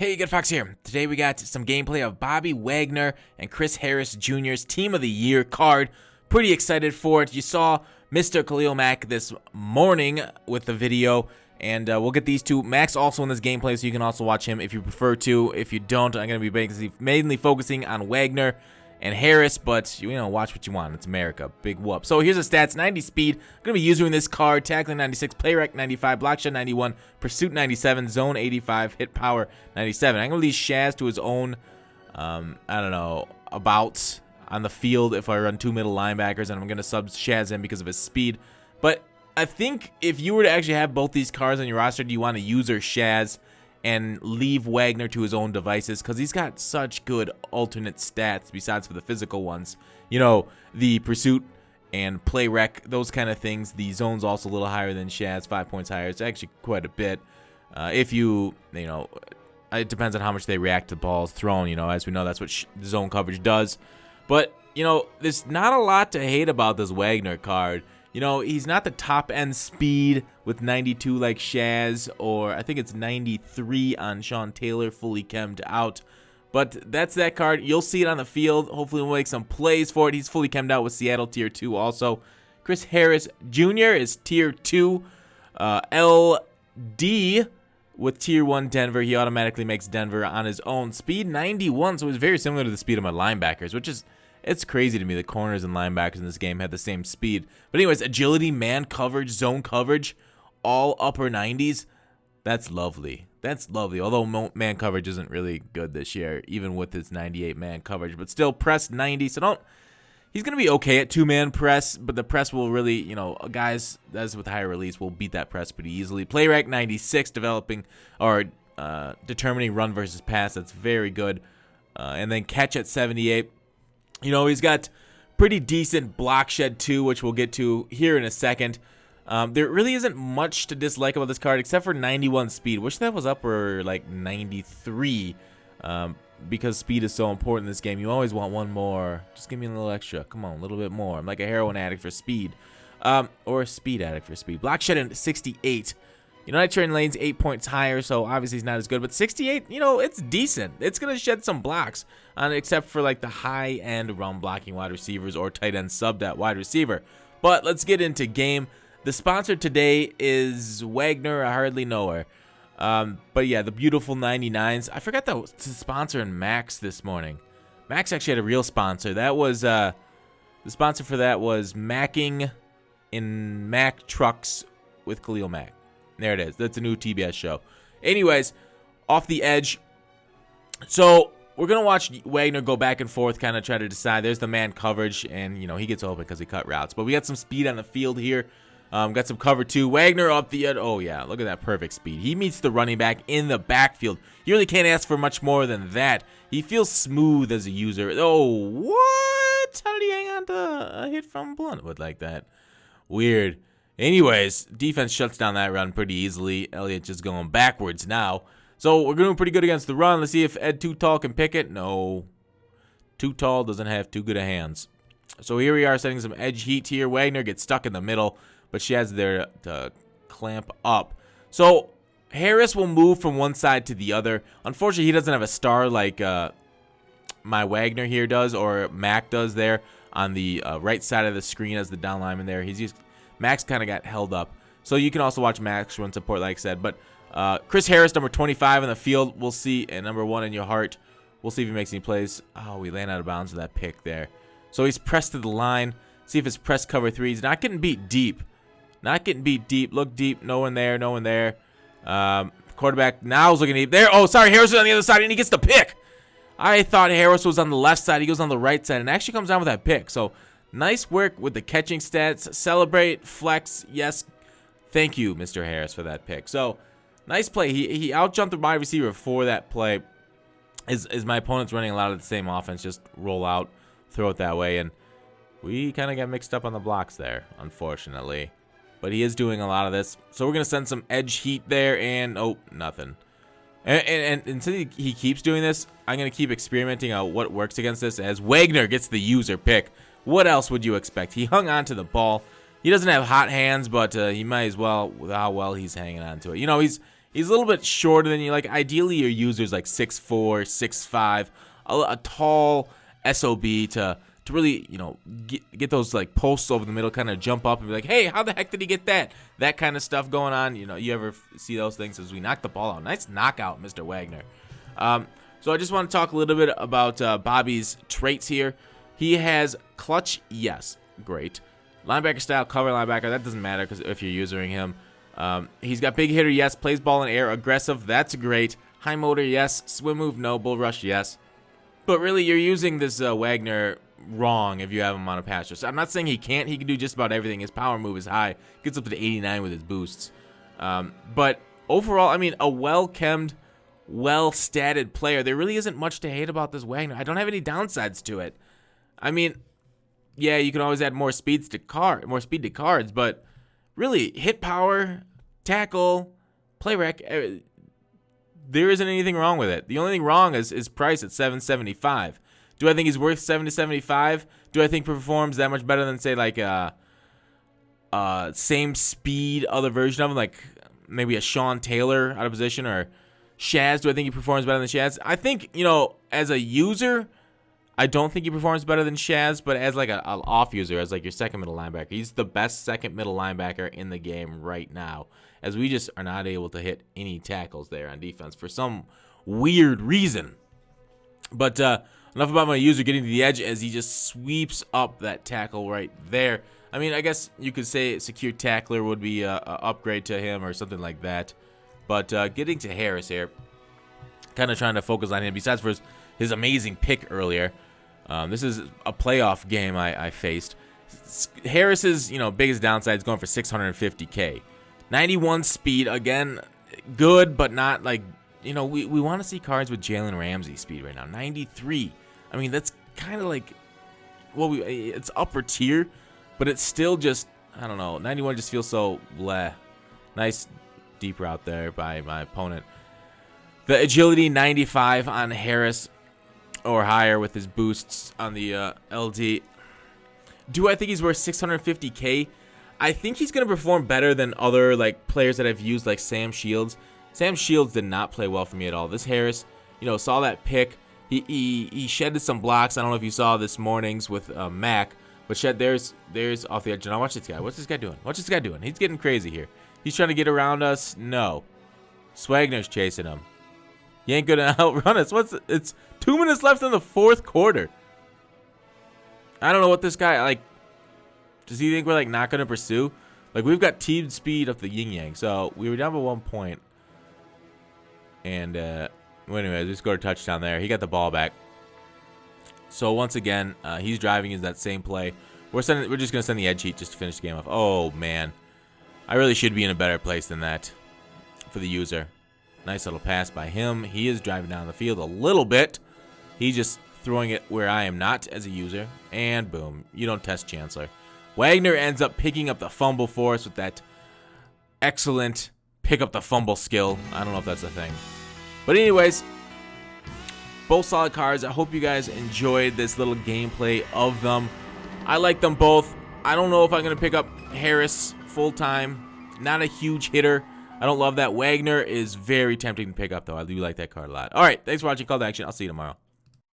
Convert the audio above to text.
Hey, Good Fox here. Today we got some gameplay of Bobby Wagner and Chris Harris Jr.'s Team of the Year card. Pretty excited for it. You saw Mr. Khalil Mack this morning with the video, and we'll get these two. Mack's also in this gameplay, so you can also watch him if you prefer to. If you don't, I'm going to be mainly focusing on Wagner and Harris, but you know, watch what you want. It's America. Big whoop. So here's the stats: 90 speed. I'm going to be using this card. Tackling 96, play rec 95, block shot 91, pursuit 97, zone 85, hit power 97. I'm going to leave Shaz to his own, I don't know, abouts on the field if I run two middle linebackers, and I'm going to sub Shaz in because of his speed. But I think if you were to actually have both these cards on your roster, do you want to use or Shaz and leave Wagner to his own devices, because he's got such good alternate stats besides for the physical ones. You know, the pursuit and play rec, those kind of things. The zone's also a little higher than Shaz, 5 points higher. It's actually quite a bit. If you know, it depends on how much they react to balls thrown. You know, as we know, that's what zone coverage does. But, you know, there's not a lot to hate about this Wagner card. You know, he's not the top-end speed with 92 like Shaz, or I think it's 93 on Sean Taylor, fully chemmed out. But that's that card. You'll see it on the field. Hopefully we'll make some plays for it. He's fully chemmed out with Seattle Tier 2 also. Chris Harris Jr. is Tier 2. LD with Tier 1 Denver. He automatically makes Denver on his own. Speed 91, so it's very similar to the speed of my linebackers, which is... it's crazy to me. The corners and linebackers in this game had the same speed. But anyways, agility, man coverage, zone coverage, all upper 90s. That's lovely. That's lovely. Although man coverage isn't really good this year, even with his 98 man coverage. But still, press 90. So don't. He's going to be okay at two-man press, but the press will really, you know, guys that's with higher release will beat that press pretty easily. Play rec 96, developing or determining run versus pass. That's very good. And then catch at 78. You know, he's got pretty decent block shed too, which we'll get to here in a second. There really isn't much to dislike about this card except for 91 speed. Wish that was up or like 93, because speed is so important in this game. You always want one more. Just give me a little extra. Come on, a little bit more. I'm like a heroin addict for speed, or a speed addict for speed. Block shed in 68. United Train Lane's 8 points higher, so obviously he's not as good. But 68, you know, it's decent. It's going to shed some blocks, except for like the high-end run blocking wide receivers or tight end subbed at wide receiver. But let's get into game. The sponsor today is Wagner. I hardly know her. But yeah, the beautiful 99s. I forgot that was the sponsor in Max this morning. Max actually had a real sponsor. That was, the sponsor for that was Macking in Mack Trucks with Khalil Mack. There it is. That's a new TBS show. Anyways, off the edge. So we're going to watch Wagner go back and forth, kind of try to decide. There's the man coverage, and, you know, he gets open because he cut routes. But we got some speed on the field here. Got some cover, too. Wagner up the edge. Oh, yeah. Look at that perfect speed. He meets the running back in the backfield. You really can't ask for much more than that. He feels smooth as a user. Oh, what? How did he hang on to a hit from Bluntwood like that? Weird. Anyways, defense shuts down that run pretty easily. Elliott just going backwards now. So we're doing pretty good against the run. Let's see if Ed Too Tall can pick it. No. Too Tall doesn't have too good of hands. So here we are setting some edge heat here. Wagner gets stuck in the middle, but she has there to clamp up. So Harris will move from one side to the other. Unfortunately, he doesn't have a star like my Wagner here does, or Mac does there on the right side of the screen as the down lineman there. He's just... Max kind of got held up. So you can also watch Max run support, like I said. But Chris Harris, number 25 in the field, we'll see. And number 1 in your heart. We'll see if he makes any plays. Oh, we land out of bounds with that pick there. So he's pressed to the line. See if it's press cover 3. He's not getting beat deep. Not getting beat deep. Look deep. No one there. No one there. Quarterback now is looking deep. There. Oh, sorry. Harris is on the other side, and he gets the pick. I thought Harris was on the left side. He goes on the right side and actually comes down with that pick. So... nice work with the catching stats. Celebrate, flex, yes. Thank you, Mr. Harris, for that pick. So, nice play. He outjumped the wide receiver for that play. Is my opponent's running a lot of the same offense, just roll out, throw it that way, and we kind of got mixed up on the blocks there, unfortunately. But he is doing a lot of this. So, we're going to send some edge heat there, and, oh, nothing. And until he keeps doing this, I'm going to keep experimenting on what works against this as Wagner gets the user pick. What else would you expect? He hung on to the ball. He doesn't have hot hands, but he might as well with how well he's hanging on to it. You know, he's He's a little bit shorter than you. Like, ideally, your user's like 6'4", 6'5", a tall SOB to really, you know, get those like posts over the middle, kind of jump up and be like, hey, how the heck did he get that? That kind of stuff going on. You know, you ever see those things as we knock the ball out? Nice knockout, Mr. Wagner. So I just want to talk a little bit about Bobby's traits here. He has clutch, yes, great. Linebacker style, cover linebacker, that doesn't matter because if you're using him. He's got big hitter, yes. Plays ball in air, aggressive, that's great. High motor, yes. Swim move, no. Bull rush, yes. But really, you're using this Wagner wrong if you have him on a pass rush. I'm not saying he can't. He can do just about everything. His power move is high. Gets up to 89 with his boosts. But overall, I mean, a well-chemed, well-statted player. There really isn't much to hate about this Wagner. I don't have any downsides to it. I mean, yeah, you can always add more speed to cards, but really, hit power, tackle, play rec, there isn't anything wrong with it. The only thing wrong is price at $775. Do I think he's worth $775? Do I think he performs that much better than, say, like same speed other version of him, like maybe a Sean Taylor out of position, or Shaz? Do I think he performs better than Shaz? I think, you know, as a user, I don't think he performs better than Shaz, but as like an off user, as like your second middle linebacker, he's the best second middle linebacker in the game right now, as we just are not able to hit any tackles there on defense for some weird reason. But enough about my user getting to the edge as he just sweeps up that tackle right there. I mean, I guess you could say secure tackler would be a upgrade to him or something like that. But getting to Harris here, kind of trying to focus on him, besides for his amazing pick earlier. This is a playoff game I faced. Harris's, you know, biggest downside is going for $650K. 91 speed, again, good, but not like, you know, we want to see cards with Jalen Ramsey speed right now. 93. I mean, that's kind of like, well, it's upper tier, but it's still just, I don't know, 91 just feels so bleh. Nice deep route there by my opponent. The agility, 95 on Harris, or higher with his boosts on the LD. Do I think he's worth $650K? I think he's going to perform better than other like players that I've used, like Sam Shields. Sam Shields did not play well for me at all. This Harris, you know, saw that pick. He shedded some blocks. I don't know if you saw this morning's with Mac, but there's off the edge. Now watch this guy. What's this guy doing? What's this guy doing? He's getting crazy here. He's trying to get around us. No. Swagner's chasing him. He ain't gonna outrun us. It's 2 minutes left in the fourth quarter. I don't know what this guy, like, does he think we're like not gonna pursue? Like, we've got team speed up the yin yang. So we were down by 1 point. And well, anyways, we scored a touchdown there. He got the ball back. So once again, he's driving is that same play. We're just gonna send the edge heat just to finish the game off. Oh man, I really should be in a better place than that for the user. Nice little pass by him. He is driving down the field a little bit. He's just throwing it where I am not as a user. And boom, you don't test Chancellor. Wagner ends up picking up the fumble for us with that excellent pick up the fumble skill. I don't know if that's a thing. But anyways, both solid cards. I hope you guys enjoyed this little gameplay of them. I like them both. I don't know if I'm going to pick up Harris full-time. Not a huge hitter. I don't love that. Wagner is very tempting to pick up, though. I do like that card a lot. All right, thanks for watching Call to Action. I'll see you tomorrow.